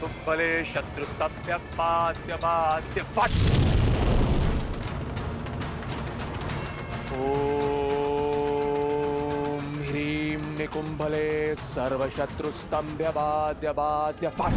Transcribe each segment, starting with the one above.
तुम्बले शत्रुस्तभ्य पाद्य पाद्य फट। ओम ह्रीं निकुंभले सर्वशत्रुस्तंभ्य बाद्य बाद्य फट।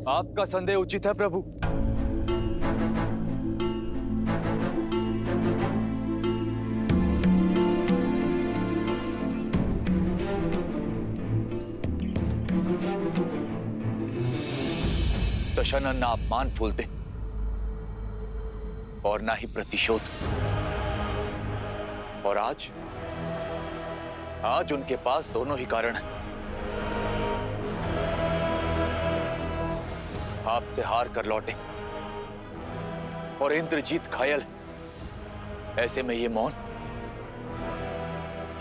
आपका संदेह उचित है प्रभु। दशानन ना अपमान फूलते और ना ही प्रतिशोध। और आज उनके पास दोनों ही कारण हैं। आपसे हार कर लौटे और इंद्रजीत घायल है। ऐसे में ये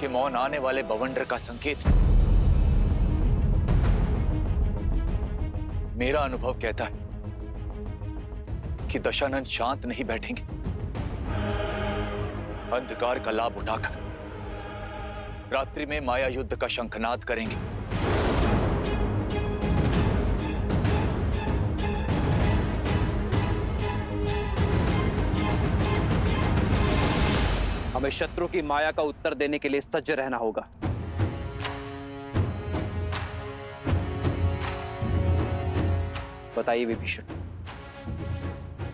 मौन आने वाले बवंडर का संकेत। मेरा अनुभव कहता है कि दशानन शांत नहीं बैठेंगे। अंधकार का लाभ उठाकर रात्रि में माया युद्ध का शंखनाद करेंगे। हमें शत्रु की माया का उत्तर देने के लिए सज्ज रहना होगा। बताइए विभीषण,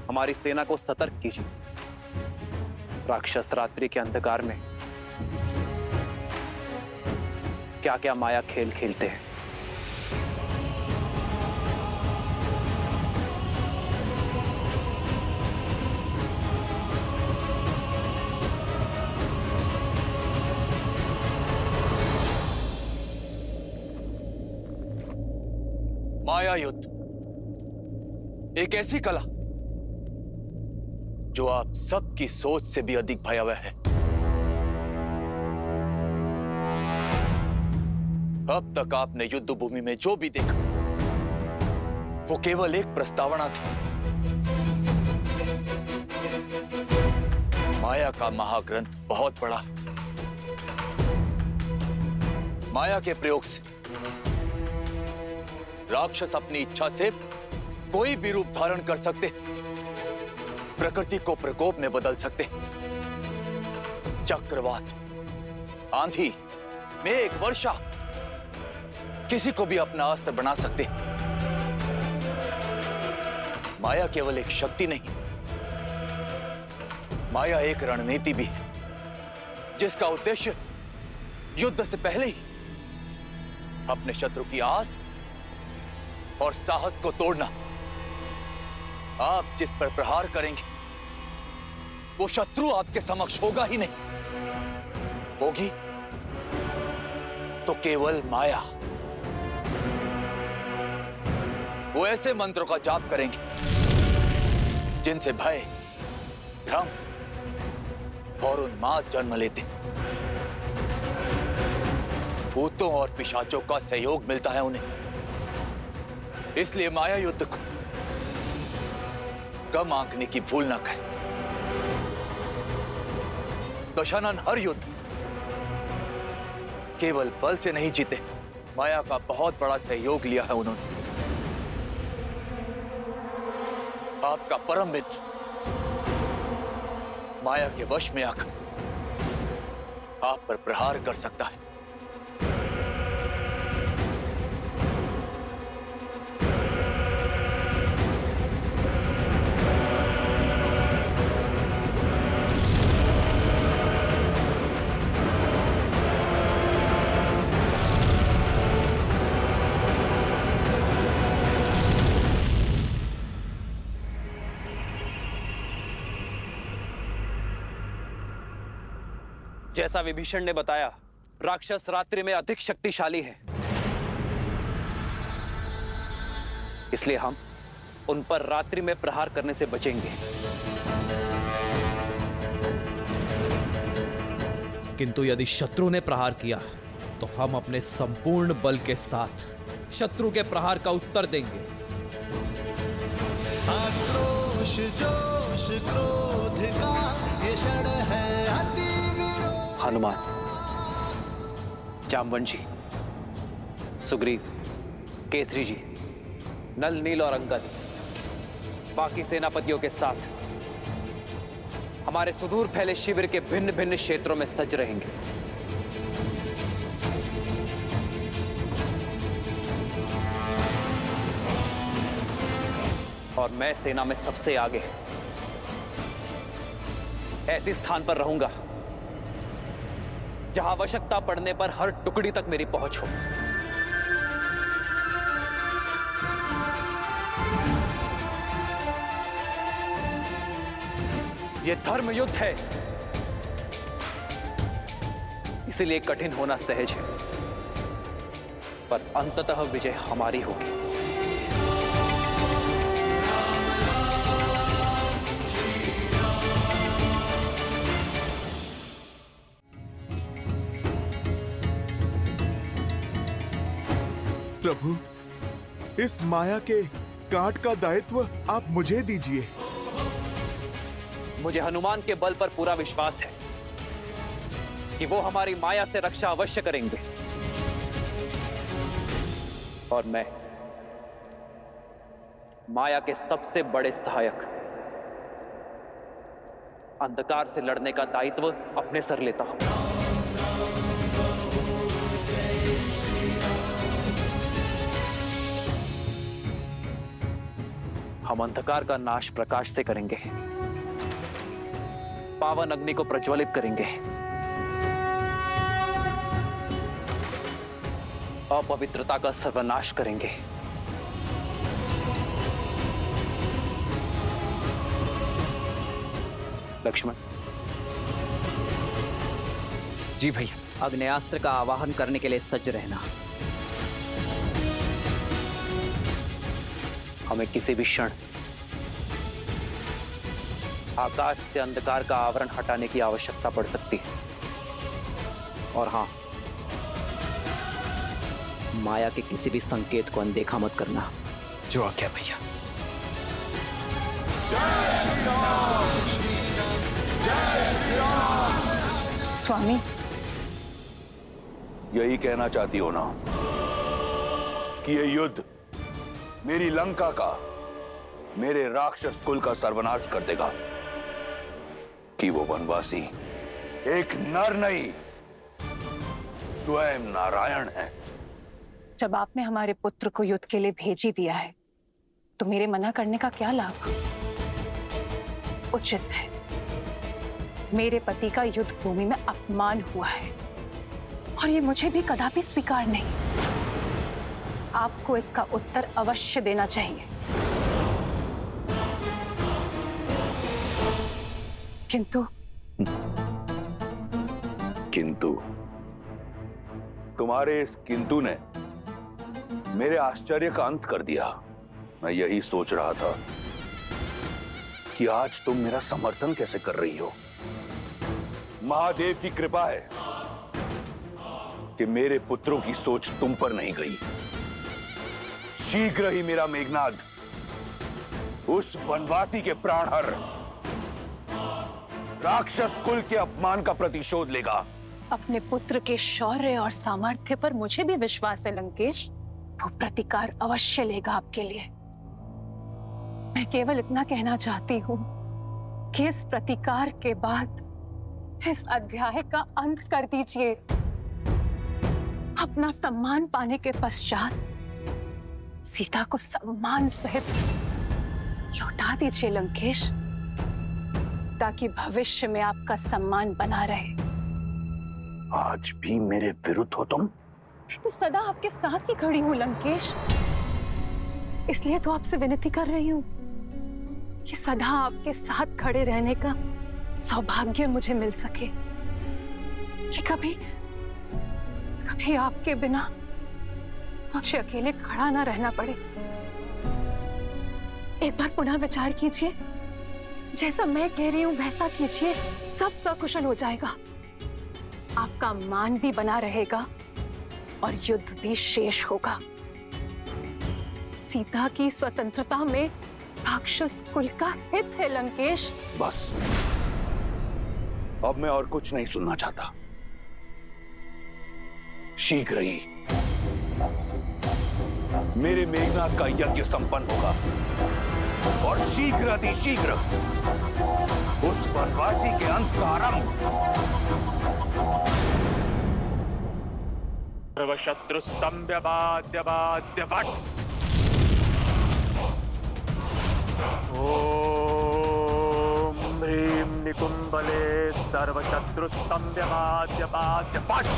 हमारी सेना को सतर्क कीजिए। राक्षस रात्रि के अंधकार में क्या क्या माया खेल खेलते हैं। माया युद्ध एक ऐसी कला जो आप सबकी सोच से भी अधिक भयावह है। अब तक आपने युद्ध भूमि में जो भी देखा वो केवल एक प्रस्तावना थी। माया का महाग्रंथ बहुत बड़ा है। माया के प्रयोग से राक्षस अपनी इच्छा से कोई भी रूप धारण कर सकते, प्रकृति को प्रकोप में बदल सकते। चक्रवात, आंधी, मेघ, वर्षा, किसी को भी अपना अस्त्र बना सकते। माया केवल एक शक्ति नहीं, माया एक रणनीति भी है जिसका उद्देश्य युद्ध से पहले ही अपने शत्रु की आस और साहस को तोड़ना। आप जिस पर प्रहार करेंगे वो शत्रु आपके समक्ष होगा ही नहीं, होगी तो केवल माया। वो ऐसे मंत्रों का जाप करेंगे जिनसे भय, भ्रम और उन्माद जन्म लेते। भूतों और पिशाचों का सहयोग मिलता है उन्हें। इसलिए माया युद्ध को कम आंकने की भूल ना करें। दशानन हर युद्ध केवल बल से नहीं जीते, माया का बहुत बड़ा सहयोग लिया है उन्होंने। आपका परम मित्र माया के वश में आकर आप पर प्रहार कर सकता है। जैसा विभीषण ने बताया, राक्षस रात्रि में अधिक शक्तिशाली है, इसलिए हम उन पर रात्रि में प्रहार करने से बचेंगे। किंतु यदि शत्रु ने प्रहार किया तो हम अपने संपूर्ण बल के साथ शत्रु के प्रहार का उत्तर देंगे। आक्रोश जोश क्रोध का ये क्षण है अति विरोध। हनुमान, जामवंशी, सुग्रीव, केसरी जी, नल, नील और अंगद बाकी सेनापतियों के साथ हमारे सुदूर फैले शिविर के भिन्न भिन्न क्षेत्रों में सज रहेंगे। और मैं सेना में सबसे आगे ऐसे स्थान पर रहूंगा जहां आवश्यकता पड़ने पर हर टुकड़ी तक मेरी पहुंच हो। यह धर्म युद्ध है, इसलिए कठिन होना सहज है, पर अंततः विजय हमारी होगी। प्रभु, इस माया के काट का दायित्व आप मुझे दीजिए। मुझे हनुमान के बल पर पूरा विश्वास है कि वो हमारी माया से रक्षा अवश्य करेंगे, और मैं माया के सबसे बड़े सहायक अंधकार से लड़ने का दायित्व अपने सर लेता हूं। हम अंधकार का नाश प्रकाश से करेंगे, पावन अग्नि को प्रज्वलित करेंगे, अपवित्रता का सर्वनाश करेंगे। लक्ष्मण। जी भैया। अग्नेयास्त्र का आवाहन करने के लिए सज्ज रहना। हमें किसी भी क्षण आकाश से अंधकार का आवरण हटाने की आवश्यकता पड़ सकती है। और हां, माया के किसी भी संकेत को अनदेखा मत करना। जो आज्ञा भैया। स्वामी, यही कहना चाहती हो ना कि ये युद्ध मेरी लंका का, मेरे राक्षस कुल का सर्वनाश कर देगा, कि वो वनवासी एक नर नहीं, स्वयं नारायण है। जब आपने हमारे पुत्र को युद्ध के लिए भेज ही दिया है, तो मेरे मना करने का क्या लाभ? उचित है। मेरे पति का युद्ध भूमि में अपमान हुआ है, और ये मुझे भी कदापि स्वीकार नहीं। आपको इसका उत्तर अवश्य देना चाहिए। किंतु तुम्हारे इस किंतु ने मेरे आश्चर्य का अंत कर दिया। मैं यही सोच रहा था कि आज तुम मेरा समर्थन कैसे कर रही हो। महादेव की कृपा है कि मेरे पुत्रों की सोच तुम पर नहीं गई। शीघ्र ही मेरा मेघनाद उस वनवासी के प्राणहर राक्षस कुल के अपमान का प्रतिशोध लेगा। अपने पुत्र के शौर्य और सामर्थ्य पर मुझे भी विश्वास है लंकेश। वो प्रतिकार अवश्य लेगा आपके लिए। मैं केवल इतना कहना चाहती हूँ कि इस प्रतिकार के बाद इस अध्याय का अंत कर दीजिए। अपना सम्मान पाने के पश्चात सीता को सम्मान सहित लौटा दीजिए लंकेश, ताकि भविष्य में आपका सम्मान बना रहे। आज भी मेरे विरुद्ध हो तुम? तो सदा आपके साथ ही खड़ी हूं लंकेश, इसलिए तो आपसे विनती कर रही हूं कि सदा आपके साथ खड़े रहने का सौभाग्य मुझे मिल सके। कि कभी कभी आपके बिना मुझे अकेले खड़ा ना रहना पड़े। एक बार पुनः विचार कीजिए, जैसा मैं कह रही हूं वैसा कीजिए, सब सकुशल हो जाएगा। आपका मान भी बना रहेगा और युद्ध भी शेष होगा। सीता की स्वतंत्रता में राक्षस कुल का हित है लंकेश। बस, अब मैं और कुछ नहीं सुनना चाहता। शीघ्र ही मेरे मेघनाथ का यज्ञ संपन्न होगा और शीघ्र अतिशीघ्र उस वनवासी के अंत का आरंभ। सर्वशत्रुस्तंभ्यवाद्यवाद्य फट्। ओम ह्रीं निकुंभले सर्वशत्रुस्तंभ्यवाद्यवाद्य फट्।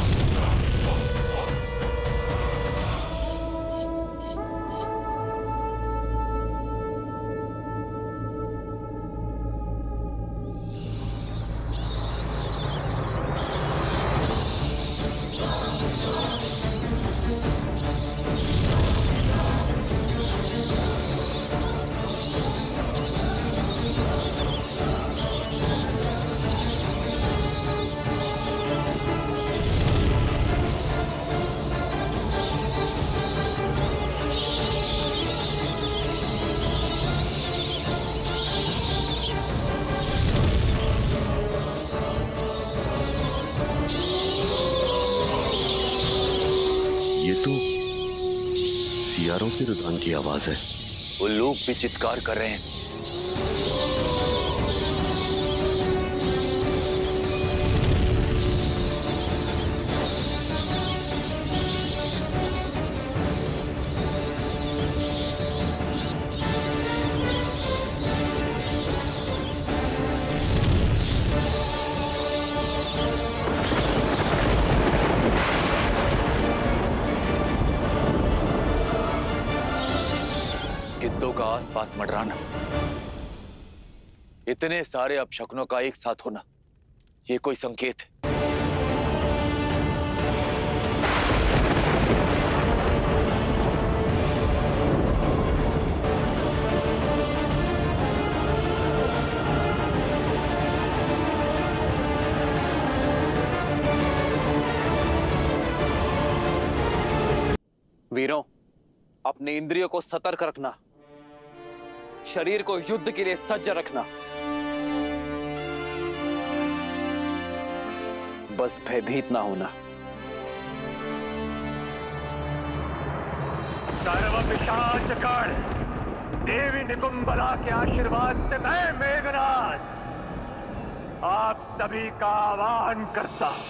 ये तो सियारों के रुझान की आवाज है। वो लोग भी चित्कार कर रहे हैं। गिद्धों का आसपास मंडराना, इतने सारे अपशकुनों का एक साथ होना, ये कोई संकेत है। वीरों, अपने इंद्रियों को सतर्क रखना, शरीर को युद्ध के लिए सज्ज रखना। बस भयभीत ना होना। सर्व पिशाचगण, देवी निकुंभला के आशीर्वाद से मैं मेघनाद आप सभी का आह्वान करता हूं।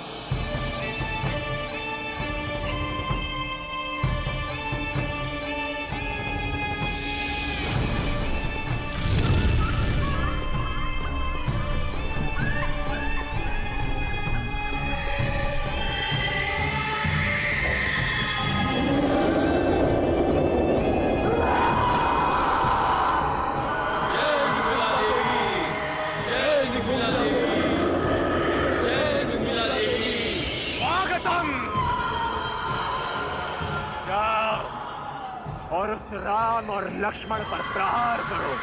और उस राम और लक्ष्मण पर प्रहार करो।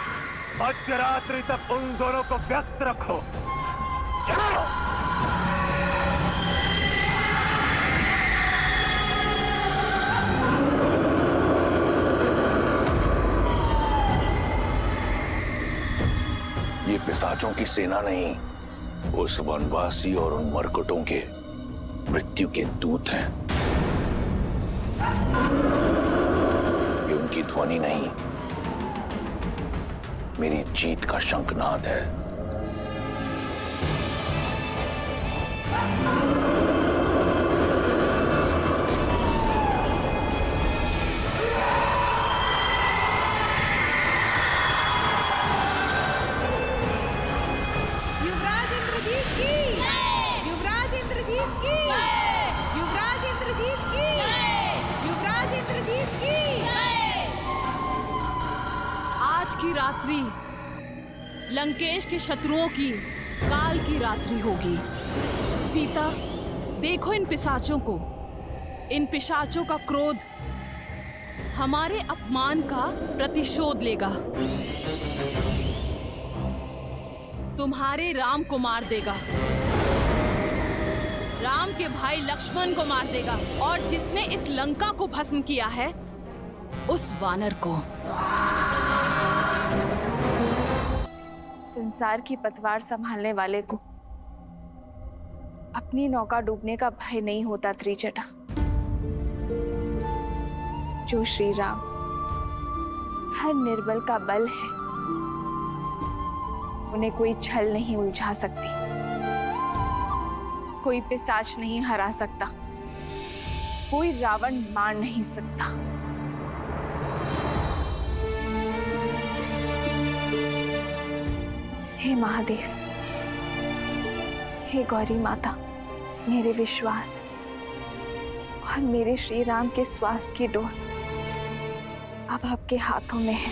मध्यरात्रि तक उन दोनों को व्यस्त रखो। चलो। ये पिशाचों की सेना नहीं, उस वनवासी और उन मरकटों के मृत्यु के दूत हैं। ये उनकी ध्वनि नहीं, मेरी जीत का शंखनाद है। युवराज इंद्रजीत की, युवराज इंद्रजीत की, युवराज इंद्रजीत की, युवराज इंद्रजीत की। आज की रात्रि लंकेश के शत्रुओं की काल की रात्रि होगी। सीता देखो इन पिशाचों को। इन पिशाचों का क्रोध हमारे अपमान का प्रतिशोध लेगा। तुम्हारे राम को मार देगा, राम के भाई लक्ष्मण को मार देगा, और जिसने इस लंका को भस्म किया है उस वानर को। संसार की पतवार संभालने वाले को अपनी नौका डूबने का भय नहीं होता त्रिजटा। जो श्री राम हर निर्बल का बल है, उन्हें कोई छल नहीं उलझा सकती, कोई पिशाच नहीं हरा सकता, कोई रावण मार नहीं सकता। हे महादेव, हे गौरी माता, मेरे विश्वास और मेरे श्री राम के श्वास की डोर अब आपके हाथों में है।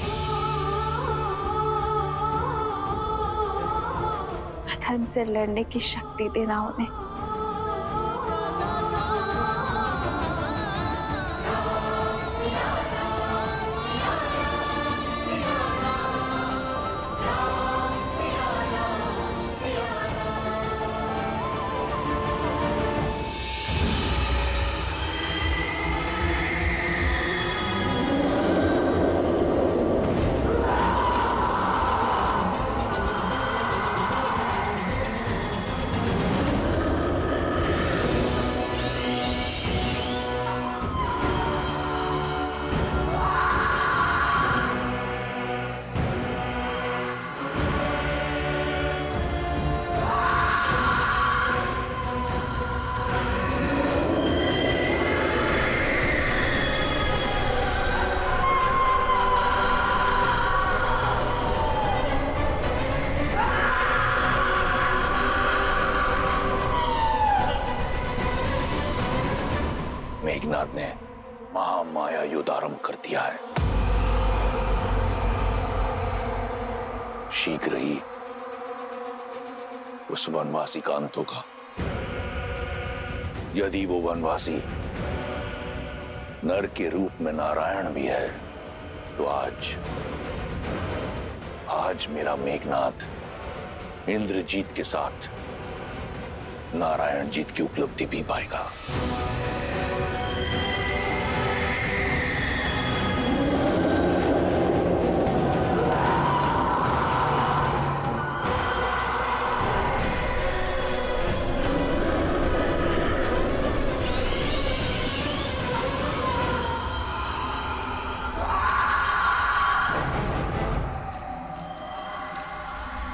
अधर्म से लड़ने की शक्ति देना उन्हें। मेघनाद ने महामाया युद्ध आरंभ कर दिया है। शीघ्र ही उस वनवासी का अंत होगा। यदि वो वनवासी नर के रूप में नारायण भी है, तो आज मेरा मेघनाद इंद्रजीत के साथ नारायण जीत की उपलब्धि भी पाएगा।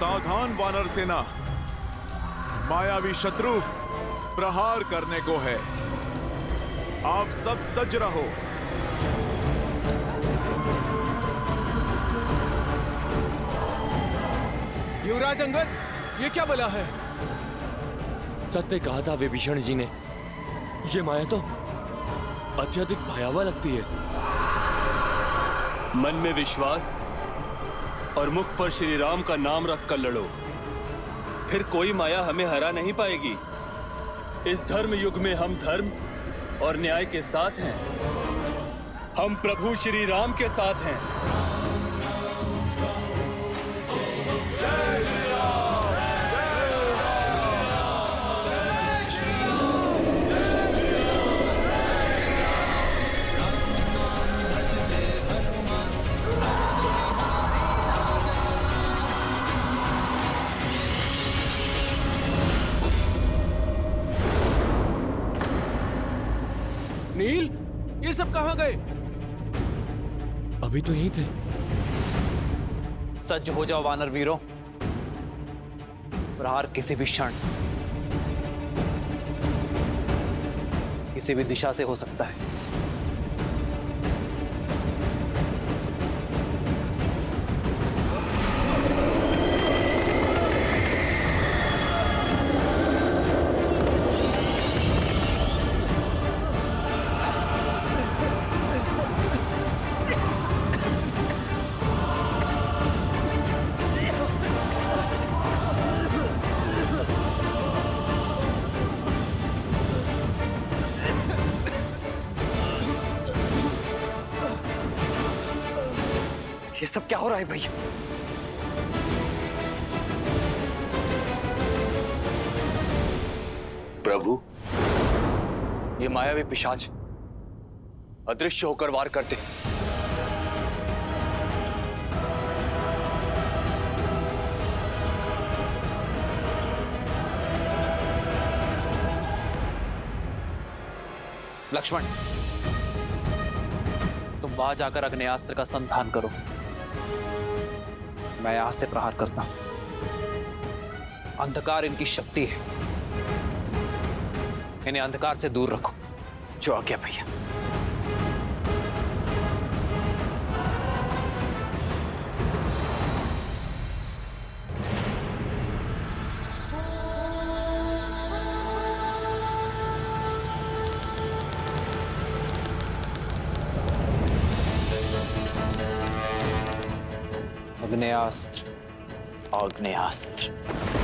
सावधान वानर सेना, मायावी शत्रु प्रहार करने को है। आप सब सज्ज रहो। युवराज अंगद, ये क्या बला है? सत्य कहा था विभीषण जी ने, ये माया तो अत्यधिक भयावह लगती है। मन में विश्वास और मुख पर श्री राम का नाम रखकर लड़ो, फिर कोई माया हमें हरा नहीं पाएगी। इस धर्म युग में हम धर्म और न्याय के साथ हैं। हम प्रभु श्री राम के साथ हैं। नील, ये सब कहां गए? अभी तो यहीं थे। सज्ज हो जाओ वानर वीरों, प्रहार किसी भी क्षण किसी भी दिशा से हो सकता है। ये सब क्या हो रहा है भैया? प्रभु, ये मायावी पिशाच अदृश्य होकर वार करते। लक्ष्मण, तुम वहां जाकर अग्नेयास्त्र का संधान करो। मैं यहां से प्रहार करता हूं। अंधकार इनकी शक्ति है, इन्हें अंधकार से दूर रखो। जो आ गया भैया। अग्नेयास्त्र, अग्नेयास्त्र।